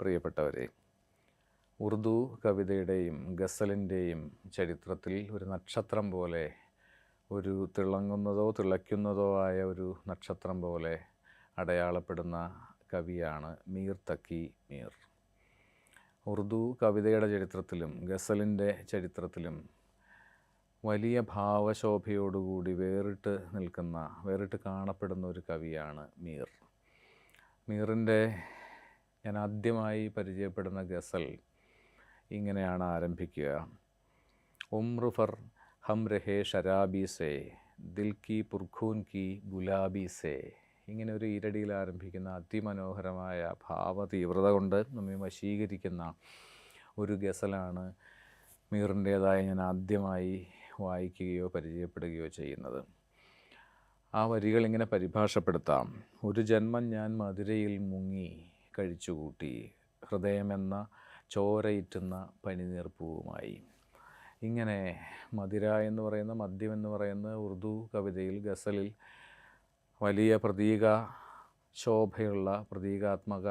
പ്രിയപ്പെട്ടവരെ, ഉറുദു കവിതയുടെയും ഗസലിൻ്റെയും ചരിത്രത്തിൽ ഒരു നക്ഷത്രം പോലെ, ഒരു തിളങ്ങുന്നതോ തിളയ്ക്കുന്നതോ ആയ ഒരു നക്ഷത്രം പോലെ അടയാളപ്പെടുന്ന കവിയാണ് മീർ തക്കി മീർ. ഉറുദു കവിതയുടെ ചരിത്രത്തിലും ഗസലിൻ്റെ ചരിത്രത്തിലും വലിയ ഭാവശോഭയോടുകൂടി വേറിട്ട് കാണപ്പെടുന്ന ഒരു കവിയാണ് മീർ. മീറിൻ്റെ ഞാൻ ആദ്യമായി പരിചയപ്പെടുന്ന ഗസൽ ഇങ്ങനെയാണ് ആരംഭിക്കുക. ഉംർ ഫർ ഹം രഹേ ഷരാബി സേ ദിൽ കി പുർഖൂൻ കി ഗുലാബി സേ. ഇങ്ങനെ ഒരു ഈരടിയിൽ ആരംഭിക്കുന്ന അതിമനോഹരമായ ഭാവതീവ്രത കൊണ്ട് നമ്മെ വശീകരിക്കുന്ന ഒരു ഗസലാണ് മീറിൻ്റേതായി ഞാൻ ആദ്യമായി വായിക്കുകയോ പരിചയപ്പെടുകയോ ചെയ്യുന്നത്. ആ വരികൾ ഇങ്ങനെ പരിഭാഷപ്പെടുത്താം. ഒരു ജന്മം ഞാൻ മധുരയിൽ മുങ്ങി കഴിച്ചുകൂട്ടി, ഹൃദയമെന്ന ചോരയിറ്റുന്ന പനിനീർപ്പൂവുമായി. ഇങ്ങനെ മധുര എന്ന് പറയുന്ന, മദ്യം എന്ന് പറയുന്ന ഉറുദു കവിതയിൽ, ഗസലിൽ വലിയ പ്രതീക ശോഭയുള്ള, പ്രതീകാത്മക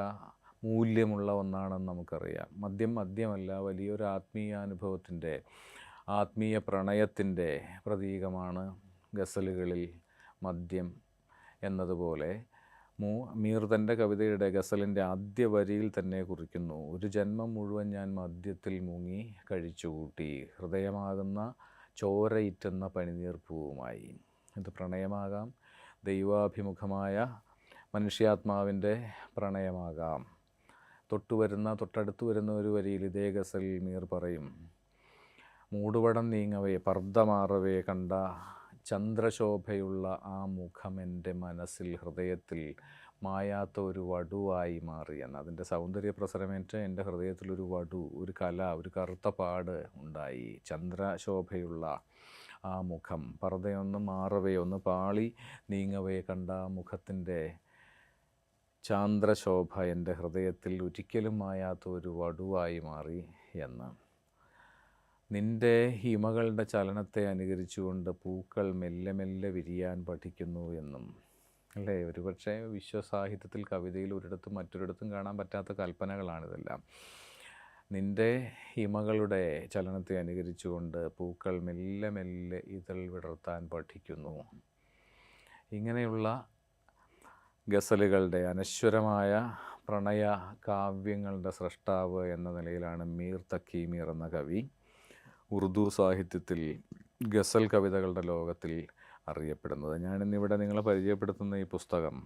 മൂല്യമുള്ള ഒന്നാണെന്ന് നമുക്കറിയാം. മദ്യമല്ല, വലിയൊരു ആത്മീയാനുഭവത്തിൻ്റെ, ആത്മീയ പ്രണയത്തിൻ്റെ പ്രതീകമാണ് ഗസലുകളിൽ മദ്യം എന്നതുപോലെ. മീർ തൻ്റെ കവിതയുടെ ഗസലിൻ്റെ ആദ്യ വരിയിൽ തന്നെ കുറിക്കുന്നു: ഒരു ജന്മം മുഴുവൻ ഞാൻ മദ്യത്തിൽ മുങ്ങി കഴിച്ചുകൂട്ടി, ഹൃദയമാകുന്ന ചോരയിറ്റുന്ന പനിനീർപ്പൂവുമായി. ഇത് പ്രണയമാകാം, ദൈവാഭിമുഖമായ മനുഷ്യാത്മാവിൻ്റെ പ്രണയമാകാം. തൊട്ടടുത്ത് വരുന്ന ഒരു വരിയിൽ ഇതേ ഗസലിൽ മീർ പറയും: മൂടുപടം നീങ്ങവേ പർദ്ദമാറവേ കണ്ട ചന്ദ്രശോഭയുള്ള ആ മുഖം എൻ്റെ മനസ്സിൽ, ഹൃദയത്തിൽ മായാത്ത ഒരു വടുവായി മാറിയെന്ന്. അതിൻ്റെ സൗന്ദര്യ പ്രസരമേറ്റ് എൻ്റെ ഹൃദയത്തിലൊരു വടു, ഒരു കല, ഒരു കറുത്ത പാട് ഉണ്ടായി. ചന്ദ്രശോഭയുള്ള ആ മുഖം, പർദ്ദയൊന്ന് മാറവേ, ഒന്ന് പാളി നീങ്ങവേ കണ്ട ആ മുഖത്തിൻ്റെ ചാന്ദ്രശോഭ എൻ്റെ ഹൃദയത്തിൽ ഒരിക്കലും മായാത്ത ഒരു വടുവായി മാറി എന്ന്. നിൻ്റെ ഹിമകളുടെ ചലനത്തെ അനുകരിച്ചുകൊണ്ട് പൂക്കൾ മെല്ലെ മെല്ലെ വിരിയാൻ പഠിക്കുന്നു എന്നും. അല്ലേ? ഒരുപക്ഷെ വിശ്വസാഹിത്യത്തിൽ, കവിതയിൽ ഒരിടത്തും മറ്റൊരിടത്തും കാണാൻ പറ്റാത്ത കൽപ്പനകളാണിതെല്ലാം. നിൻ്റെ ഹിമകളുടെ ചലനത്തെ അനുകരിച്ചുകൊണ്ട് പൂക്കൾ മെല്ലെ മെല്ലെ ഇതൾ വിടർത്താൻ പഠിക്കുന്നു. ഇങ്ങനെയുള്ള ഗസലുകളുടെ, അനശ്വരമായ പ്രണയ കാവ്യങ്ങളുടെ സൃഷ്ടാവ് എന്ന നിലയിലാണ് മീർ തക്കി മീർ എന്ന കവി ഉറുദു സാഹിത്യത്തിൽ, ഗസൽ കവിതകളുടെ ലോകത്തിൽ അറിയപ്പെടുന്നത്. ഞാനിന്നിവിടെ നിങ്ങളെ പരിചയപ്പെടുത്തുന്ന ഈ പുസ്തകം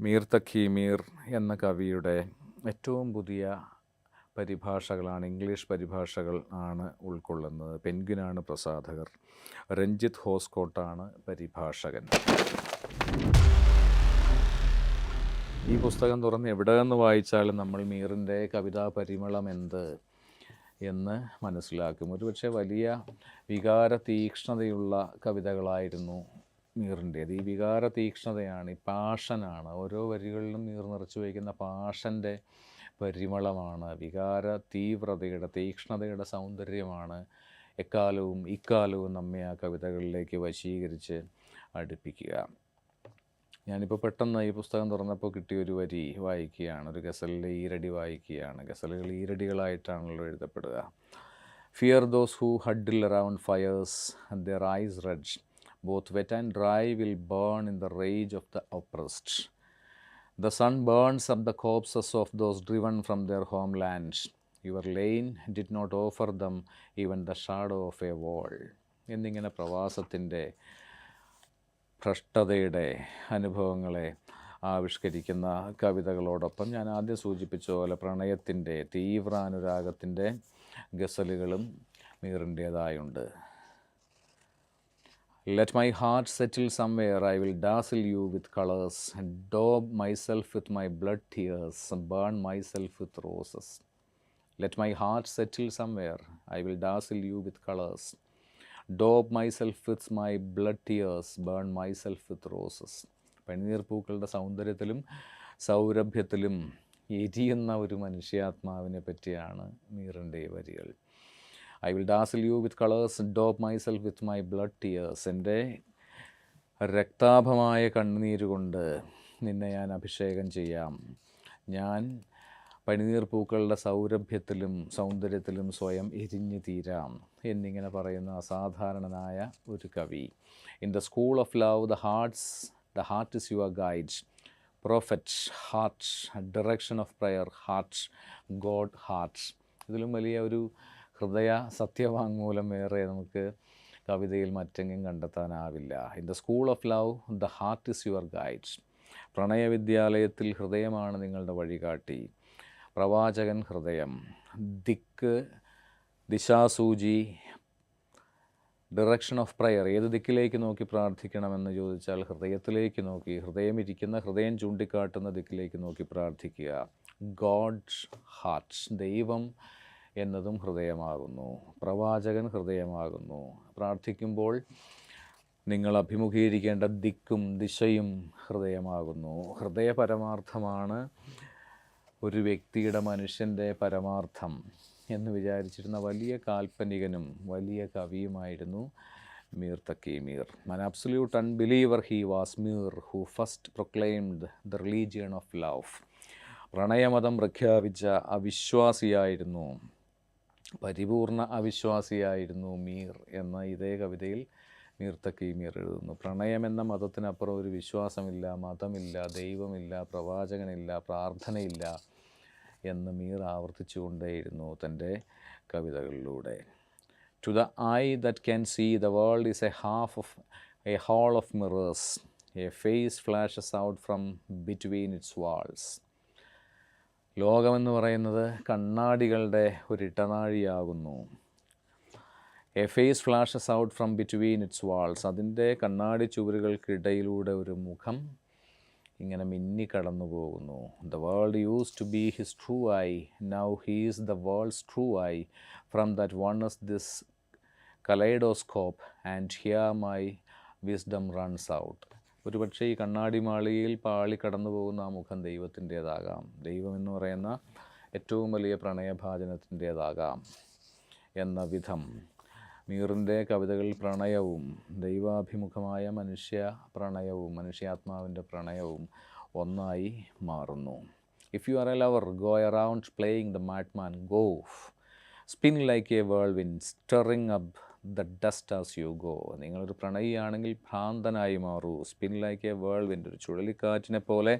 മീർ തക്കി മീർ എന്ന കവിയുടെ ഏറ്റവും പുതിയ പരിഭാഷകളാണ്, ഇംഗ്ലീഷ് പരിഭാഷകൾ ആണ് ഉൾക്കൊള്ളുന്നത്. പെൻഗ്വിനാണ് പ്രസാധകർ, രഞ്ജിത്ത് ഹോസ്കോട്ടാണ് പരിഭാഷകൻ. ഈ പുസ്തകം തുറന്ന് എവിടെ നിന്ന് വായിച്ചാലും നമ്മൾ മീറിൻ്റെ കവിതാ പരിമളം എന്ന് മനസ്സിലാക്കും. ഒരുപക്ഷെ വലിയ വികാര തീക്ഷ്ണതയുള്ള കവിതകളായിരുന്നു മീറിൻ്റേത്. ഈ വികാര തീക്ഷ്ണതയാണ്, ഈ പാഷനാണ്. ഓരോ വരികളിലും മീർ നിറച്ചു വയ്ക്കുന്ന പാഷൻ്റെ പരിമളമാണ്, വികാര തീവ്രതയുടെ, തീക്ഷ്ണതയുടെ സൗന്ദര്യമാണ് ഇക്കാലവും നമ്മെ ആ കവിതകളിലേക്ക് വശീകരിച്ച് അടുപ്പിക്കുക. ഞാനിപ്പോൾ പെട്ടെന്ന് ഈ പുസ്തകം തുറന്നപ്പോൾ കിട്ടിയൊരു വരി വായിക്കുകയാണ്, ഒരു ഗസലിലെ ഈരടി വായിക്കുകയാണ്. ഗസലുകൾ ഈരടികളായിട്ടാണല്ലോ എഴുതപ്പെടുക. Fear those who huddle around fires and their eyes red, both wet and dry will burn in the rage of the oppressed. The sun burns up the corpses of those driven from their homeland. Your lane did not offer them even the shadow of a wall. എന്നിങ്ങനെ പ്രവാസത്തിൻ്റെ, ഭ്രഷ്ടതയുടെ അനുഭവങ്ങളെ ആവിഷ്കരിക്കുന്ന കവിതകളോടൊപ്പം ഞാൻ ആദ്യം സൂചിപ്പിച്ച പോലെ പ്രണയത്തിൻ്റെ, തീവ്രാനുരാഗത്തിൻ്റെ ഗസലുകളും മീറിൻ്റേതായുണ്ട്. Let my heart settle somewhere, I will dazzle you with colors, daub myself with my blood tears, burn myself with roses. Let my heart settle somewhere, I will dazzle you with colors, daub myself with my blood tears, burn myself with roses. പനിനീർപ്പൂക്കളുടെ സൗന്ദര്യത്തിലും സൗരഭ്യത്തിലും എരിയുന്ന ഒരു മനുഷ്യാത്മാവിനെ പറ്റിയാണ് മീറിൻ്റെ വരികൾ. I will dazzle you with colors, daub myself with my blood tears. എൻ്റെ രക്താഭമായ കണ്ണുനീരുകൊണ്ട് നിന്നെ ഞാൻ അഭിഷേകം ചെയ്യാം. ഞാൻ പനിനീർ പൂക്കളുടെ സൗരഭ്യത്തിലും സൗന്ദര്യത്തിലും സ്വയം എരിഞ്ഞു തീരാം എന്നിങ്ങനെ പറയുന്ന അസാധാരണനായ ഒരു കവി. In the school of love the heart is your guide, prophet heart, direction of prayer heart, God heart. ഇതിലും വലിയ ഒരു ഹൃദയ സത്യവാങ്മൂലം വേറെ നമുക്ക് കവിതയിൽ മറ്റെങ്ങും കണ്ടെത്താനാവില്ല. In the school of love the heart is your guide. പ്രണയവിദ്യാലയത്തിൽ ഹൃദയമാണ് നിങ്ങളുടെ വഴികാട്ടി. പ്രവാചകൻ ഹൃദയം, ദിക്ക് ദിശാസൂചി, ഡയറക്ഷൻ ഓഫ് പ്രയർ, ഏത് ദിക്കിലേക്ക് നോക്കി പ്രാർത്ഥിക്കണമെന്ന് ചോദിച്ചാൽ ഹൃദയത്തിലേക്ക് നോക്കി, ഹൃദയം ചൂണ്ടിക്കാട്ടുന്ന ദിക്കിലേക്ക് നോക്കി പ്രാർത്ഥിക്കുക. ഗോഡ് ഹാർട്ട്, ദൈവം എന്നതും ഹൃദയമാകുന്നു, പ്രവാചകൻ ഹൃദയമാകുന്നു. പ്രാർത്ഥിക്കുമ്പോൾ നിങ്ങൾ അഭിമുഖീകരിക്കേണ്ട ദിക്കും ദിശയും ഹൃദയമാകുന്നു. ഹൃദയ പരമാർത്ഥമാണ് ഒരു വ്യക്തിയുടെ, മനുഷ്യൻ്റെ പരമാർത്ഥം എന്ന് വിചാരിച്ചിരുന്ന വലിയ കാൽപ്പനികനും വലിയ കവിയുമായിരുന്നു Mir തക്കി Mir. An absolute unbeliever he was Mir, who first proclaimed the religion of love. പ്രണയമതം പ്രഖ്യാപിച്ച അവിശ്വാസിയായിരുന്നു, പരിപൂർണ അവിശ്വാസിയായിരുന്നു മീർ എന്ന ഇതേ കവിതയിൽ മീർ തക്കി മീർ എഴുതുന്നു. പ്രണയം എന്ന മതത്തിനപ്പുറം ഒരു വിശ്വാസമില്ല, മതമില്ല, ദൈവമില്ല, പ്രവാചകനില്ല, പ്രാർത്ഥനയില്ല എന്ന് മീർ ആവർത്തിച്ചുകൊണ്ടേയിരുന്നു തൻ്റെ കവിതകളിലൂടെ. To the eye that can see the world is a hall of mirrors, a face flashes out from between its walls. ലോകമെന്ന് പറയുന്നത് കണ്ണാടികളുടെ ഒരിടനാഴിയാകുന്നു. A face flashes out from between its walls, അതിൻ്റെ കണ്ണാടി ചുവരുകൾക്കിടയിലൂടെ ഒരു മുഖം ഇങ്ങനെ മിന്നിക്കടന്നു പോകുന്നു. The world used to be his true eye, now he's the world's true eye, from that once this kaleidoscope and here my wisdom runs out. ഒരുപക്ഷെ ഈ കണ്ണാടി മാളികയിൽ പാളി കടന്നു പോകുന്ന ആ മുഖം ദൈവത്തിൻ്റേതാകാം, ദൈവമെന്ന് പറയുന്ന ഏറ്റവും വലിയ പ്രണയഭാജനത്തിൻ്റേതാകാം എന്ന വിധം മീറിൻ്റെ കവിതകളിൽ പ്രണയവും ദൈവാഭിമുഖമായ മനുഷ്യാത്മാവിൻ്റെ പ്രണയവും ഒന്നായി മാറുന്നു. If you are a lover, go around playing the madman, go spin like a whirlwind, stirring up the dust as you go. നിങ്ങളൊരു പ്രണയിയാണെങ്കിൽ ഭ്രാന്തനായി മാറൂ. സ്പിൻ ലൈക്ക് എ വേൾവിൻഡ്, ഒരു ചുഴലിക്കാറ്റിനെ പോലെ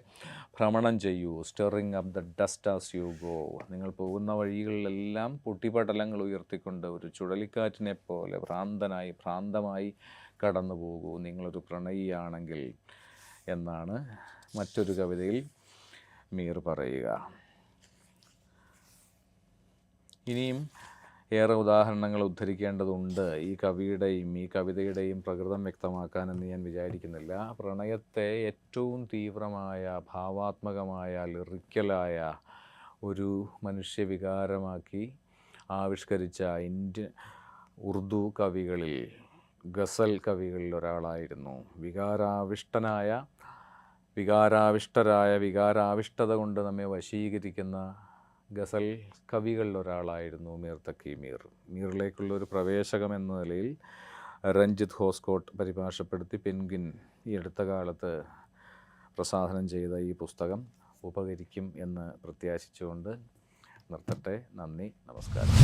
ഭ്രമണം ചെയ്യൂ. Stirring up the dust as you go, നിങ്ങൾ പോകുന്ന വഴികളിലെല്ലാം പൊട്ടിപ്പടലങ്ങൾ ഉയർത്തിക്കൊണ്ട് ഒരു ചുഴലിക്കാറ്റിനെ പോലെ ഭ്രാന്തമായി കടന്നു പോകൂ നിങ്ങളൊരു പ്രണയിയാണെങ്കിൽ എന്നാണ് മറ്റൊരു കവിതയിൽ മീർ പറയുക. ഇനിയും ഏറെ ഉദാഹരണങ്ങൾ ഉദ്ധരിക്കേണ്ടതുണ്ട് ഈ കവിതയുടെയും പ്രകൃതം വ്യക്തമാക്കാനെന്ന് ഞാൻ വിചാരിക്കുന്നില്ല. പ്രണയത്തെ ഏറ്റവും തീവ്രമായ, ഭാവാത്മകമായ, ലിറിക്കലായ ഒരു മനുഷ്യവികാരമാക്കി ആവിഷ്കരിച്ച ഉറുദു കവികളിൽ, ഗസൽ കവികളിൽ ഒരാളായിരുന്നു. വികാരാവിഷ്ടത കൊണ്ട് നമ്മെ വശീകരിക്കുന്ന ഗസൽ കവികളിൽ ഒരാളായിരുന്നു മീർ തക്കി മീർ. മീറിലേക്കുള്ളൊരു പ്രവേശകം എന്ന നിലയിൽ രഞ്ജിത്ത് ഹോസ്കോട്ട് പരിഭാഷപ്പെടുത്തി പെൻഗ്വിൻ ഈ അടുത്ത കാലത്ത് പ്രസാധനം ചെയ്ത ഈ പുസ്തകം ഉപകരിക്കും എന്ന് പ്രത്യാശിച്ചുകൊണ്ട് നിർത്തട്ടെ. നന്ദി, നമസ്കാരം.